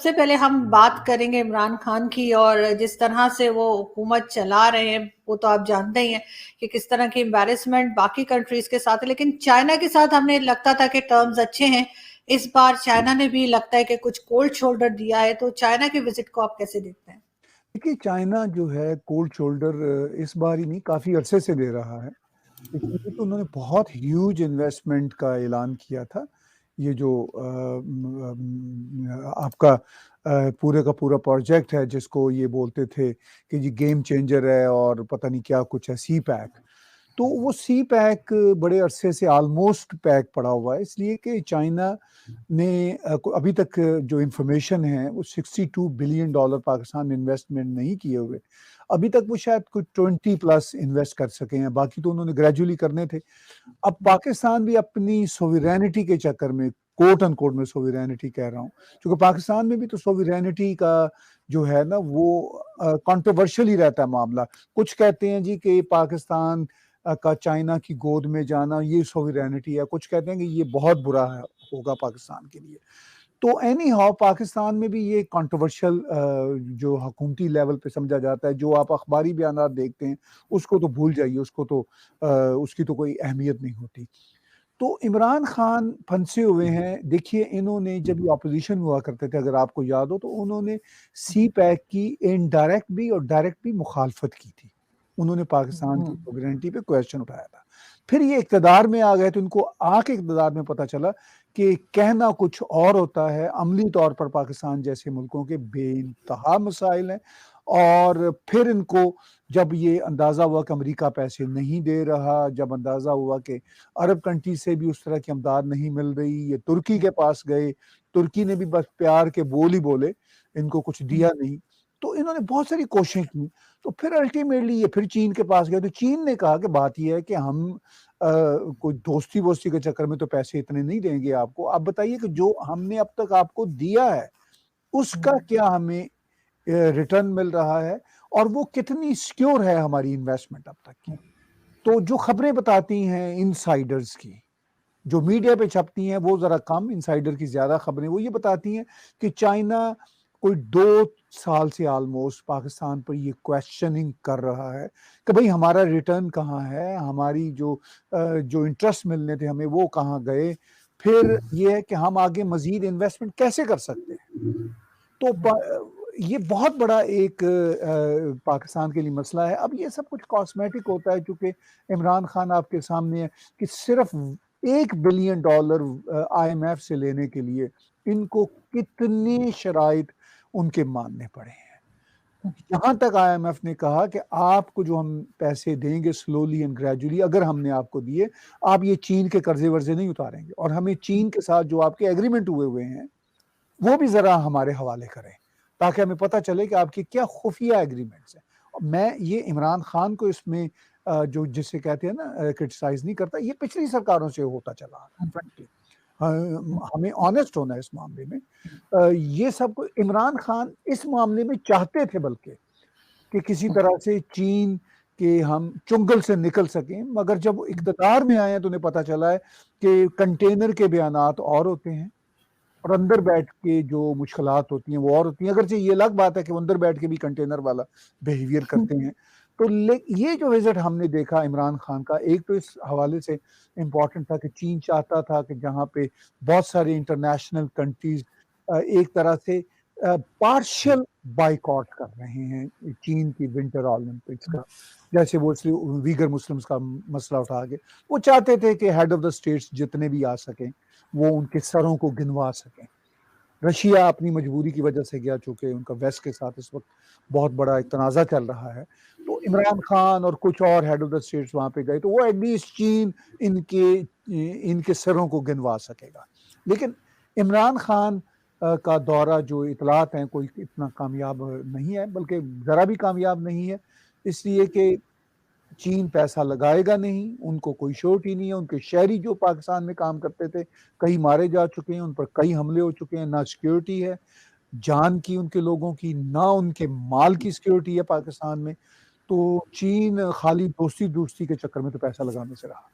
سے پہلے ہم بات کریں گے عمران خان کی، اور جس طرح سے وہ حکومت چلا رہے ہیں وہ تو آپ جانتے ہی ہیں کہ کس طرح کی امبیرسمنٹ باقی کنٹریز کے ساتھ ہے، لیکن چائنا کے ساتھ ہم نے لگتا تھا کہ ٹرمز اچھے ہیں. اس بار چائنا نے بھی لگتا ہے کہ کچھ کولڈ شولڈر دیا ہے، تو چائنا کے وزٹ کو آپ کیسے دیکھتے ہیں؟ دیکھیے چائنا جو ہے کولڈ شولڈر اس بار ہی نہیں کافی عرصے سے دے رہا ہے. لیکن تو انہوں نے بہت ہیوج انویسٹمنٹ کا اعلان کیا تھا. یہ جو آپ کا پورے کا پورا پروجیکٹ ہے جس کو یہ بولتے تھے کہ یہ گیم چینجر ہے اور پتہ نہیں کیا کچھ ہے، سی پیک. تو وہ سی پیک بڑے عرصے سے آلموسٹ پیک پڑا ہوا ہے، اس لیے کہ چائنا نے ابھی تک جو انفارمیشن ہے وہ $62 بلین پاکستان انویسٹمنٹ نہیں کیے ہوئے. ابھی تک وہ شاید کچھ 20+ انویسٹ کر سکے ہیں، باقی تو انہوں نے گریجولی کرنے تھے. اب پاکستان بھی اپنی سوورینٹی کے چکر میں، کوٹ ان کوٹ میں سوورینٹی کہہ رہا ہوں، کیونکہ پاکستان میں بھی تو سوورینٹی کا جو ہے نا وہ کنٹروورشل ہی رہتا ہے معاملہ. کچھ کہتے ہیں جی کہ پاکستان کا چائنا کی گود میں جانا یہ سوورینٹی ہے، کچھ کہتے ہیں کہ یہ بہت برا ہوگا پاکستان کے لیے. تو اینی ہاؤ پاکستان میں بھی یہ کنٹروورشل جو حکومتی لیول پہ سمجھا جاتا ہے، جو آپ اخباری بیانات دیکھتے ہیں اس کو تو بھول جائیے، اس کی تو کوئی اہمیت نہیں ہوتی. تو عمران خان پھنسے ہوئے ہیں. دیکھیے انہوں نے جب یہ اپوزیشن ہوا کرتے تھے، اگر آپ کو یاد ہو، تو انہوں نے سی پیک کی انڈائریکٹ بھی اور ڈائریکٹ بھی مخالفت کی تھی. انہوں نے پاکستان کی سوورینٹی پہ کویسچن اٹھایا تھا. پھر یہ اقتدار میں آ گئے تو ان کو آ کے اقتدار میں پتہ چلا کہ کہنا کچھ اور ہوتا ہے. عملی طور پر پاکستان جیسے ملکوں کے بے انتہا مسائل ہیں، اور پھر ان کو جب یہ اندازہ ہوا کہ امریکہ پیسے نہیں دے رہا، جب اندازہ ہوا کہ عرب کنٹری سے بھی اس طرح کی امداد نہیں مل رہی، یہ ترکی کے پاس گئے، ترکی نے بھی بس پیار کے بول ہی بولے، ان کو کچھ دیا نہیں. تو انہوں نے بہت ساری کوششیں کی. تو پھر الٹیمیٹلی یہ پھر چین کے پاس گئے. تو چین نے کہا کہ بات یہ ہے کہ ہم کوئی دوستی ووستی کے چکر میں تو پیسے اتنے نہیں دیں گے آپ کو. آپ بتائیے کہ جو ہم نے اب تک آپ کو دیا ہے اس کا کیا ہمیں ریٹرن مل رہا ہے، اور وہ کتنی سیکیور ہے ہماری انویسٹمنٹ اب تک کی. تو جو خبریں بتاتی ہیں انسائیڈرز کی، جو میڈیا پہ چھپتی ہیں وہ ذرا کم، انسائیڈر کی زیادہ خبریں، وہ یہ بتاتی ہیں کہ چائنا کوئی 2 سال سے آلموسٹ پاکستان پر یہ کویسچننگ کر رہا ہے کہ بھئی ہمارا ریٹرن کہاں ہے، ہماری جو انٹرسٹ ملنے تھے ہمیں وہ کہاں گئے، پھر یہ ہے کہ ہم آگے مزید انویسٹمنٹ کیسے کر سکتے ہیں. تو یہ بہت بڑا ایک پاکستان کے لیے مسئلہ ہے. اب یہ سب کچھ کاسمیٹک ہوتا ہے، چونکہ عمران خان آپ کے سامنے ہے کہ صرف $1 بلین آئی ایم ایف سے لینے کے لیے ان کو کتنی شرائط ان کے ماننے پڑے ہیں. یہاں تک آئی ایم ایف نے کہا کہ آپ کو جو ہم پیسے دیں گے سلولی اینڈ گریجولی، اگر ہم نے آپ کو دیے، آپ یہ چین کے قرضے ورزے نہیں اتاریں گے، اور ہمیں چین کے ساتھ جو آپ کے ایگریمنٹ ہوئے ہیں وہ بھی ذرا ہمارے حوالے کریں تاکہ ہمیں پتہ چلے کہ آپ کی کیا خفیہ ایگریمنٹس ہیں. میں یہ عمران خان کو اس میں جو جسے کہتے ہیں نا کرٹیسائز نہیں کرتا، یہ پچھلی سرکاروں سے ہوتا چلا فرینکلی. ہمیں آنیسٹ ہونا ہے اس معاملے میں. یہ سب کو عمران خان اس معاملے میں چاہتے تھے بلکہ کہ کسی طرح سے چین کہ ہم چنگل سے نکل سکیں، مگر جب اقتدار میں آئے ہیں تو انہیں پتہ چلا ہے کہ کنٹینر کے بیانات اور ہوتے ہیں اور اندر بیٹھ کے جو مشکلات ہوتی ہیں وہ اور ہوتی ہیں. اگرچہ یہ الگ بات ہے کہ وہ اندر بیٹھ کے بھی کنٹینر والا بیہیویئر کرتے ہیں. تو یہ جو وزٹ ہم نے دیکھا عمران خان کا، ایک تو اس حوالے سے امپورٹنٹ تھا کہ چین چاہتا تھا کہ جہاں پہ بہت سارے انٹرنیشنل کنٹریز ایک طرح سے پارشل بائیکاٹ کر رہے ہیں چین کی ونٹر اولمپکس کا، جیسے وہ ویگر مسلمز کا مسئلہ اٹھا کے وہ چاہتے تھے کہ ہیڈ آف دا اسٹیٹس جتنے بھی آ سکیں وہ ان کے سروں کو گنوا سکیں. رشیا اپنی مجبوری کی وجہ سے گیا، چونکہ ان کا ویسٹ کے ساتھ اس وقت بہت بڑا ایک تنازع چل رہا ہے. تو عمران خان اور کچھ اور ہیڈ آف دا اسٹیٹس وہاں پہ گئے تو وہ ایٹ لیسٹ چین ان کے سروں کو گنوا سکے گا. لیکن عمران خان کا دورہ جو اطلاعات ہیں کوئی اتنا کامیاب نہیں ہے، بلکہ ذرا بھی کامیاب نہیں ہے، اس لیے کہ چین پیسہ لگائے گا نہیں، ان کو کوئی شورٹی نہیں ہے. ان کے شہری جو پاکستان میں کام کرتے تھے کئی مارے جا چکے ہیں، ان پر کئی حملے ہو چکے ہیں. نہ سیکیورٹی ہے جان کی ان کے لوگوں کی، نہ ان کے مال کی سیکیورٹی ہے پاکستان میں. تو چین خالی دوستی کے چکر میں تو پیسہ لگانے سے رہا.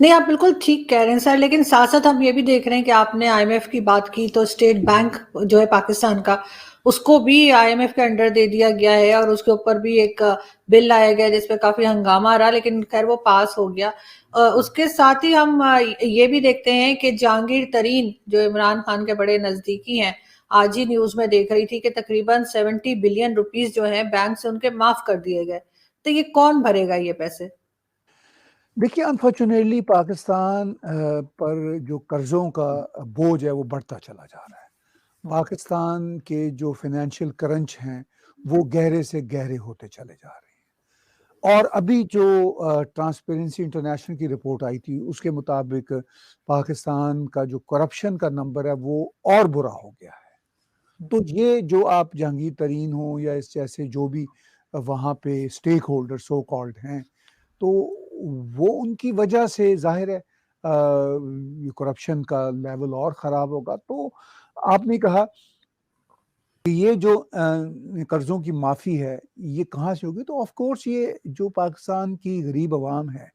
نہیں آپ بالکل ٹھیک کہہ رہے ہیں سر، لیکن ساتھ ساتھ ہم یہ بھی دیکھ رہے ہیں کہ آپ نے آئی ایم ایف کی بات کی تو اسٹیٹ بینک جو ہے پاکستان کا، اس کو بھی آئی ایم ایف کے انڈر دے دیا گیا ہے، اور اس کے اوپر بھی ایک بل لایا گیا جس پہ کافی ہنگامہ رہا، لیکن خیر وہ پاس ہو گیا۔ اس کے ساتھ ہی ہم یہ بھی دیکھتے ہیں کہ جہانگیر ترین جو عمران خان کے بڑے نزدیکی ہیں، آج ہی نیوز میں دیکھ رہی تھی کہ تقریباً 70 بلین روپیز جو ہیں بینک سے ان کے معاف کر دیے گئے، تو یہ کون بھرے گا یہ پیسے؟ دیکھیے انفارچونیٹلی پاکستان پر جو قرضوں کا بوجھ ہے وہ بڑھتا چلا جا رہا ہے۔ پاکستان کے جو فائنینشیل کرنچ ہیں وہ گہرے سے گہرے ہوتے چلے جا رہے ہیں، اور ابھی جو ٹرانسپیرنسی انٹرنیشنل کی رپورٹ آئی تھی اس کے مطابق پاکستان کا جو کرپشن کا نمبر ہے وہ اور برا ہو گیا ہے۔ تو یہ جو آپ جہانگیر ترین ہوں یا اس جیسے جو بھی وہاں پہ اسٹیک ہولڈر سو کالڈ ہیں، تو وہ ان کی وجہ سے ظاہر ہے کرپشن کا لیول اور خراب ہوگا۔ تو آپ نے کہا کہ یہ جو قرضوں کی معافی ہے یہ کہاں سے ہوگی، تو آف کورس یہ جو پاکستان کی غریب عوام ہے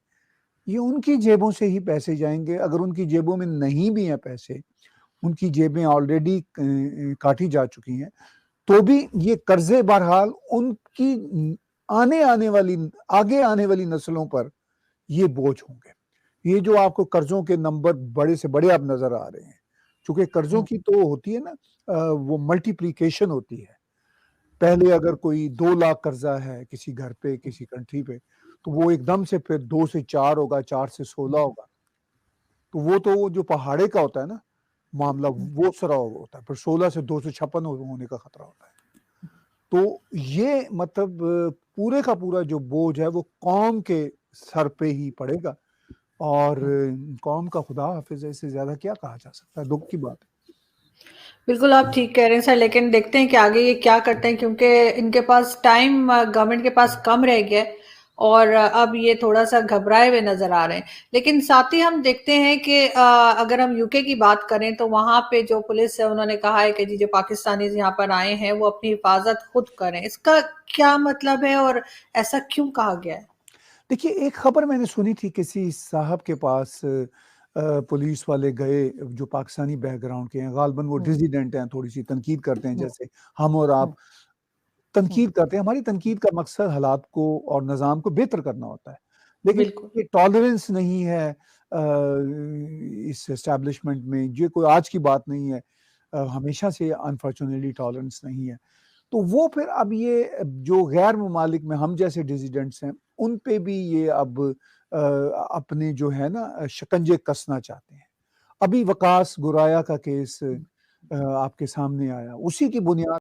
یہ ان کی جیبوں سے ہی پیسے جائیں گے۔ اگر ان کی جیبوں میں نہیں بھی ہیں پیسے، ان کی جیبیں آلریڈی کاٹی جا چکی ہیں، تو بھی یہ قرضے بہرحال ان کی آگے آنے والی نسلوں پر یہ بوجھ ہوں گے۔ یہ جو آپ کو قرضوں کے نمبر بڑے سے بڑے اب نظر آ رہے ہیں، چونکہ قرضوں کی تو ہوتی ہے نا وہ ملٹیپلیکیشن ہوتی ہے۔ پہلے اگر کوئی 2 لاکھ قرضہ ہے کسی گھر پہ کسی کنٹری پہ، تو وہ ایک دم سے پھر 2 سے 4 ہوگا، 4 سے 16 ہوگا، تو وہ جو پہاڑے کا ہوتا ہے نا معاملہ وہ سرا ہوتا ہے، پھر 16 سے 256 ہونے کا خطرہ ہوتا ہے۔ تو یہ مطلب پورے کا پورا جو بوجھ ہے وہ قوم کے سر پہ ہی پڑے گا، اور قوم کا خدا حافظ ہے، اس سے زیادہ کیا کہا جا سکتا ہے، دکھ کی بات ہے۔ بالکل آپ ٹھیک کہہ رہے ہیں سر، لیکن دیکھتے ہیں کہ آگے یہ کیا کرتے ہیں، کیونکہ ان کے پاس ٹائم گورنمنٹ کے پاس کم رہ گیا ہے، اور اب یہ تھوڑا سا گھبرائے ہوئے نظر آ رہے ہیں۔ لیکن ساتھ ہی ہم دیکھتے ہیں کہ اگر ہم یو کے کی بات کریں تو وہاں پہ جو پولیس ہے انہوں نے کہا ہے کہ جی جو پاکستانیز یہاں پر آئے ہیں وہ اپنی حفاظت خود کریں۔ اس کا کیا مطلب ہے اور ایسا کیوں کہا گیا ہے؟ دیکھیے ایک خبر میں نے سنی تھی، کسی صاحب کے پاس پولیس والے گئے جو پاکستانی بیک گراؤنڈ کے ہیں، غالباً وہ ڈیزیڈنٹ ہیں، تھوڑی سی تنقید کرتے ہیں جیسے ہم اور آپ تنقید کرتے ہیں۔ ہماری تنقید کا مقصد حالات کو اور نظام کو بہتر کرنا ہوتا ہے، لیکن بالکل یہ ٹالرنس نہیں ہے اس اسٹیبلشمنٹ میں، یہ کوئی آج کی بات نہیں ہے، ہمیشہ سے انفارچونیٹلی ٹالرنس نہیں ہے۔ تو وہ پھر اب یہ جو غیر ممالک میں ہم جیسے ڈیزیڈنٹس ہیں ان پہ بھی یہ اب اپنے جو ہے نا شکنجے کسنا چاہتے ہیں۔ ابھی وقاص گرایا کا کیس آپ کے سامنے آیا، اسی کی بنیاد